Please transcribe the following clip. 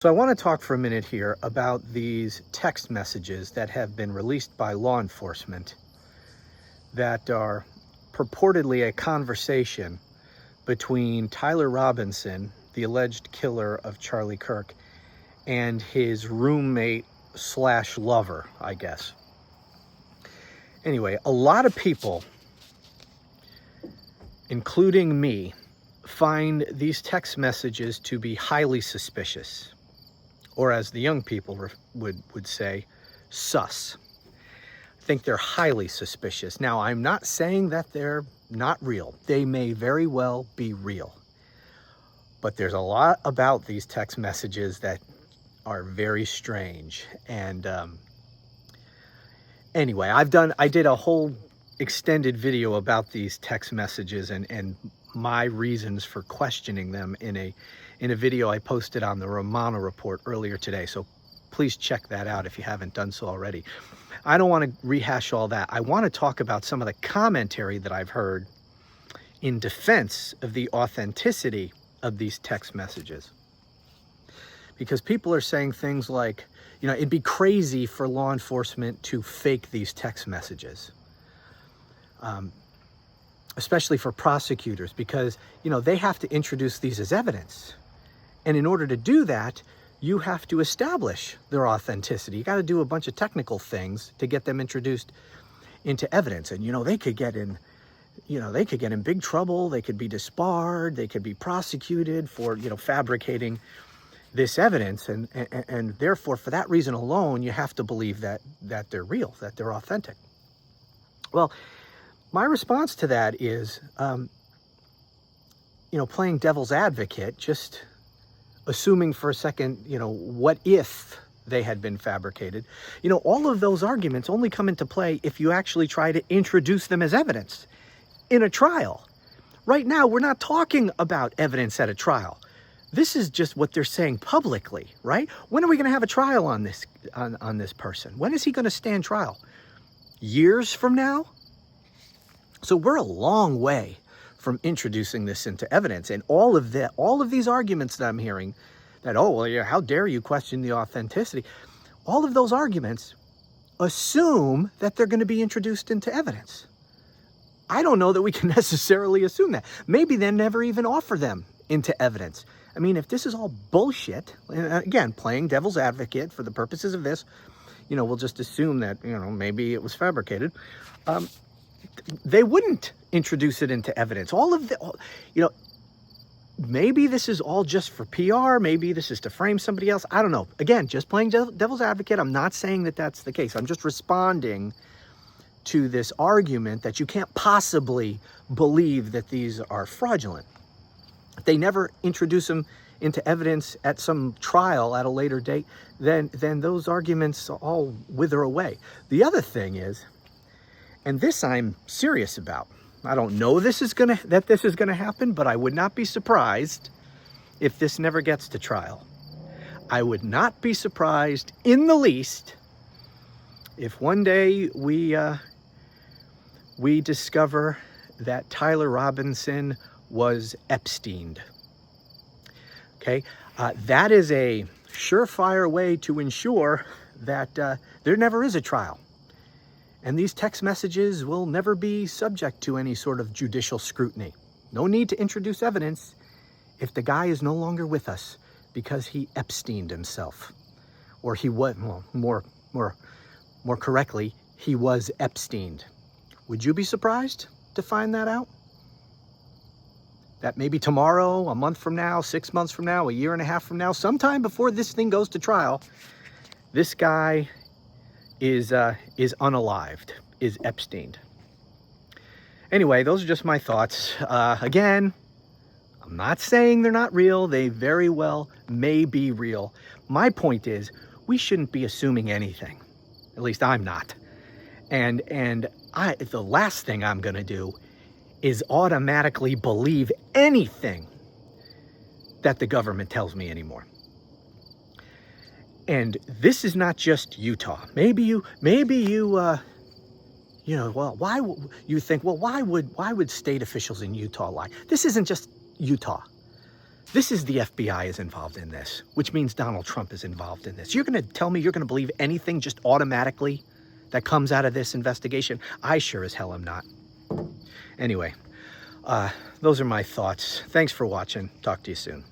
So I want to talk for a minute here about these text messages that have been released by law enforcement that are purportedly a conversation between Tyler Robinson, the alleged killer of Charlie Kirk, and his roommate slash lover, I guess. Anyway, a lot of people, including me, find these text messages to be highly suspicious, or as the young people would say, sus. I think they're highly suspicious. Now, I'm not saying that they're not real. They may very well be real. But there's a lot about these text messages that are very strange. And anyway, I did a whole extended video about these text messages and my reasons for questioning them in a video I posted on the Romano Report earlier today. So please check that out if you haven't done so already. I don't want to rehash all that. I want to talk about some of the commentary that I've heard in defense of the authenticity of these text messages. Because people are saying things like, it'd be crazy for law enforcement to fake these text messages. Especially for prosecutors, because, they have to introduce these as evidence. And in order to do that, you have to establish their authenticity. You got to do a bunch of technical things to get them introduced into evidence. And, they could get in big trouble. They could be disbarred. They could be prosecuted for, fabricating this evidence. And therefore, for that reason alone, you have to believe that they're real, that they're authentic. Well, my response to that is, playing devil's advocate, just assuming for a second, what if they had been fabricated? All of those arguments only come into play if you actually try to introduce them as evidence in a trial. Right now, we're not talking about evidence at a trial. This is just what they're saying publicly, right? When are we going to have a trial on this person? When is he going to stand trial? Years from now? So we're a long way from introducing this into evidence. And all of these arguments that I'm hearing, that, how dare you question the authenticity? All of those arguments assume that they're going to be introduced into evidence. I don't know that we can necessarily assume that. Maybe they never even offer them into evidence. I mean, if this is all bullshit, and again, playing devil's advocate for the purposes of this, we'll just assume that, maybe it was fabricated. They wouldn't introduce it into evidence. Maybe this is all just for PR. Maybe this is to frame somebody else. I don't know. Again, just playing devil's advocate. I'm not saying that that's the case. I'm just responding to this argument that you can't possibly believe that these are fraudulent. If they never introduce them into evidence at some trial at a later date, then those arguments all wither away. The other thing is, and this I'm serious about, I don't know that this is gonna happen, but I would not be surprised if this never gets to trial. I would not be surprised in the least if one day we discover that Tyler Robinson was Epsteined. Okay, that is a surefire way to ensure that there never is a trial. And these text messages will never be subject to any sort of judicial scrutiny. No need to introduce evidence if the guy is no longer with us because he Epsteined himself. Or he was, more correctly, he was Epsteined. Would you be surprised to find that out? That maybe tomorrow, a month from now, 6 months from now, a year and a half from now, sometime before this thing goes to trial, this guy is unalived, is Epsteined. Anyway, those are just my thoughts. Again, I'm not saying they're not real. They very well may be real. My point is, we shouldn't be assuming anything. At least I'm not. And the last thing I'm going to do is automatically believe anything that the government tells me anymore. And this is not just Utah. Maybe you why would state officials in Utah lie? This isn't just Utah. This is the FBI is involved in this, which means Donald Trump is involved in this. You're going to tell me you're going to believe anything just automatically that comes out of this investigation? I sure as hell am not. Anyway, those are my thoughts. Thanks for watching. Talk to you soon.